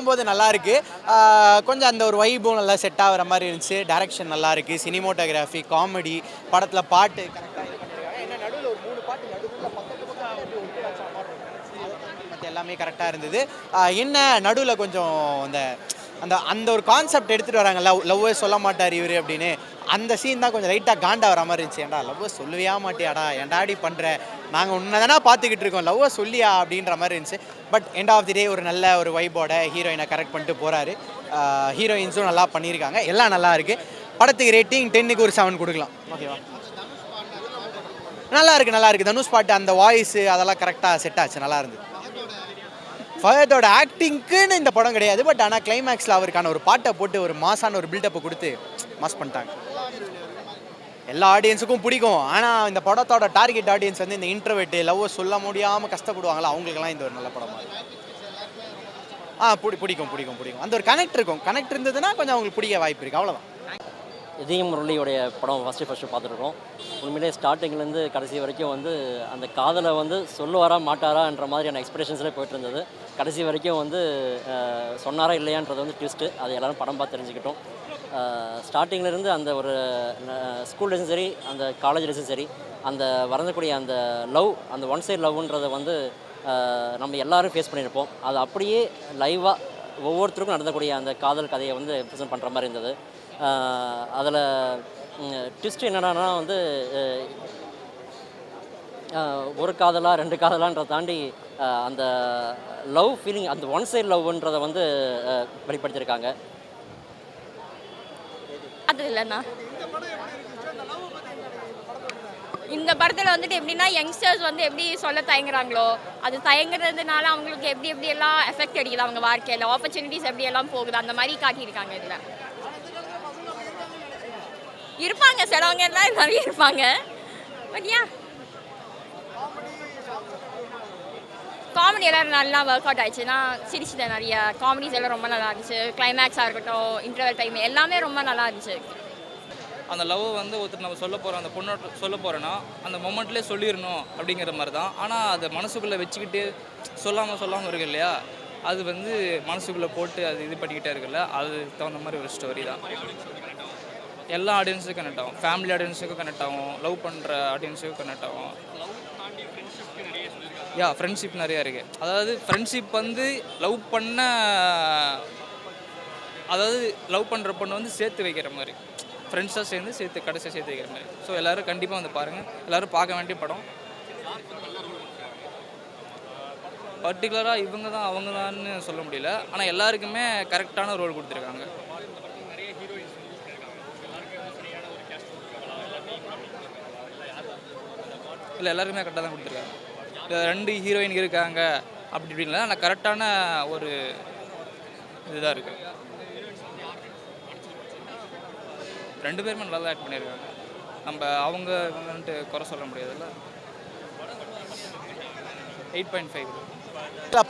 பார்க்கும்போது நல்லா இருக்கு. கொஞ்சம் அந்த ஒரு வைபும் நல்லா செட் ஆகிற மாதிரி இருந்துச்சு. டைரக்ஷன் நல்லா இருக்கு. சினிமோட்டோகிராஃபி, காமெடி, படத்தில் பாட்டு கரெக்டாக இது பண்ணியிருக்காங்க. ஏன்னா நடுவில் ஒரு 3 பாட்டு நடுவில் பக்கத்து பக்கம் அப்படி ஒட்டி வச்ச மாதிரி இருக்கும். மற்ற எல்லாமே கரெக்டாக இருந்தது. என்ன நடுவில் கொஞ்சம் அந்த அந்த அந்த ஒரு கான்செப்ட் எடுத்துகிட்டு வராங்கல்ல, லவ்வே சொல்ல மாட்டார் இவர் அப்படின்னு, அந்த சீன் தான் கொஞ்சம் லைட்டாக காண்டா வர மாதிரி இருந்துச்சு. ஏன்டா லவ்வை சொல்லவே மாட்டியாடா, ஏன்டாடி பண்ணுற, நாங்கள் உன்னை தானே பார்த்துக்கிட்டு இருக்கோம், லவ்வை சொல்லியா அப்படின்ற மாதிரி இருந்துச்சு. பட் எண்ட் ஆஃப் தி டே ஒரு நல்ல ஒரு வைபோட ஹீரோயினை கரெக்ட் பண்ணிட்டு போகிறாரு. ஹீரோயின்ஸும் நல்லா பண்ணியிருக்காங்க, எல்லாம் நல்லா இருக்குது. படத்துக்கு ரேட்டிங் 10க்கு ஒரு 7 கொடுக்கலாம். ஓகேவா? நல்லா இருக்குது. தனுஷ் பாட்டு அந்த வாய்ஸு அதெல்லாம் கரெக்டாக செட் ஆச்சு, நல்லா இருந்தது. ஃபஹதோட ஆக்டிங்க்குன்னு இந்த படம் கிடையாது. பட் ஆனால் கிளைமேக்ஸில் அவருக்கான ஒரு பாட்டை போட்டு ஒரு மாசான ஒரு பில்டப்பை கொடுத்து மாஸ் பண்ணிட்டாங்க. எல்லா ஆடியன்ஸுக்கும் பிடிக்கும். ஆனால் இந்த படத்தோட டார்கெட் ஆடியன்ஸ் வந்து இந்த இன்ட்ரோவெர்ட், லவ்வை சொல்ல முடியாமல் கஷ்டப்படுவாங்களா, அவங்களுக்கெல்லாம் இந்த ஒரு நல்ல படமாக இருக்கும். பிடிக்கும். அந்த ஒரு கனெக்ட் இருக்கும். கனெக்ட் இருந்ததுன்னா கொஞ்சம் அவங்களுக்கு பிடிக்க வாய்ப்பு இருக்குது. அவ்வளோதான். இதயம் முரளியோடைய படம் ஃபஸ்ட்டு பார்த்துருக்கோம். உண்மையிலே ஸ்டார்டிங்லேருந்து கடைசி வரைக்கும் வந்து அந்த காதலை வந்து சொல்லுவாரா மாட்டாரான்ற மாதிரியான எக்ஸ்பிரஷன்ஸ்லேயே போயிட்டு இருந்தது. கடைசி வரைக்கும் வந்து சொன்னாரா இல்லையான்றது வந்து ட்விஸ்ட்டு, அது எல்லோரும் படம் பார்த்து தெரிஞ்சுக்கிட்டோம். ஸ்டார்டிங்லேருந்து அந்த ஒரு ஸ்கூல் டேஸும் சரி, அந்த காலேஜ் டேஸும் சரி, அந்த வரக்கூடிய அந்த லவ், அந்த ஒன் சைட் லவ்ன்றதை வந்து நம்ம எல்லோரும் ஃபேஸ் பண்ணியிருப்போம். அது அப்படியே லைவாக ஒவ்வொருத்தருக்கும் நடந்தக்கூடிய அந்த காதல் கதையை வந்து ப்ரெசென்ட் பண்ணுற மாதிரி இருந்தது. அதில் ட்விஸ்ட் என்னடானா வந்து ஒரு காதலா 2 காதலான்றதை தாண்டி அந்த லவ் ஃபீலிங், அந்த ஒன் சைட் லவ்ன்றதை வந்து வெளிப்படுத்தியிருக்காங்க. அது இல்லைண்ணா, இந்த படத்தில் வந்துட்டு எப்படின்னா யங்ஸ்டர்ஸ் வந்து எப்படி சொல்ல தயங்குறாங்களோ, அது தயங்குறதுனால அவங்களுக்கு எப்படி எல்லாம் எஃபெக்ட் அடிக்குது அவங்க வாழ்க்கையில், ஆப்பர்ச்சுனிட்டிஸ் எப்படி எல்லாம் போகுது, அந்த மாதிரி காட்டியிருக்காங்க. இதில் இருப்பாங்க சிலவங்க எல்லாம் நிறைய இருப்பாங்க. பட் ஏன் காமெடி எல்லாம் நல்லா ஒர்க் அவுட் ஆயிடுச்சு. நான் சிரிச்சிட்டேன். நிறைய காமெடிஸ் எல்லாம் ரொம்ப நல்லா இருந்துச்சு. கிளைமேக்ஸாக இருக்கட்டும், இன்டர்வல் டைம் எல்லாமே ரொம்ப நல்லா இருந்துச்சு. அந்த லவ் வந்து ஒருத்தர் நம்ம சொல்ல போகிறோம், அந்த பொண்ணோட சொல்ல போகிறோன்னா அந்த மொமெண்ட்லேயே சொல்லிடணும் அப்படிங்கிற மாதிரி தான். ஆனால் அதை மனசுக்குள்ளே வச்சுக்கிட்டு சொல்லாமல் இருக்கு இல்லையா, அது வந்து மனசுக்குள்ளே போட்டு அது இது பண்ணிக்கிட்டே இருக்குல்ல, அது தகுந்த மாதிரி ஒரு ஸ்டோரி தான். எல்லா ஆடியன்ஸுக்கும் கனெக்ட் ஆகும். ஃபேமிலி ஆடியன்ஸுக்கும் கனெக்ட் ஆகும், லவ் பண்ணுற ஆடியன்ஸுக்கும் கனெக்ட் ஆகும். ஃப்ரெண்ட்ஷிப் நிறையா இருக்குது. அதாவது ஃப்ரெண்ட்ஷிப் வந்து லவ் பண்ணுற பொண்ணு வந்து சேர்த்து வைக்கிற மாதிரி, ஃப்ரெண்ட்ஸாக சேர்த்து கடைசியாக சேர்த்து வைக்கிற மாதிரி. ஸோ எல்லோரும் கண்டிப்பாக வந்து பாருங்கள். எல்லோரும் பார்க்க வேண்டிய படம். பர்டிகுலராக இவங்க தான் அவங்க தான்னு சொல்ல முடியல, ஆனால் எல்லாருக்குமே கரெக்டான ரோல் கொடுத்துருக்காங்க. இல்லை, எல்லாருக்குமே கரெக்டாக தான் கொடுத்துருக்காங்க. 2 ஹீரோயின் இருக்காங்க அப்படி இப்படின்ல, ஆனால் கரெக்டான ஒரு இதுதான் இருக்குது. 2 பேருமே நல்லா தான் ஆக்ட் பண்ணியிருக்காங்க. நம்ம அவங்க வந்துட்டு குறை சொல்ல முடியாதுல்ல. 8.5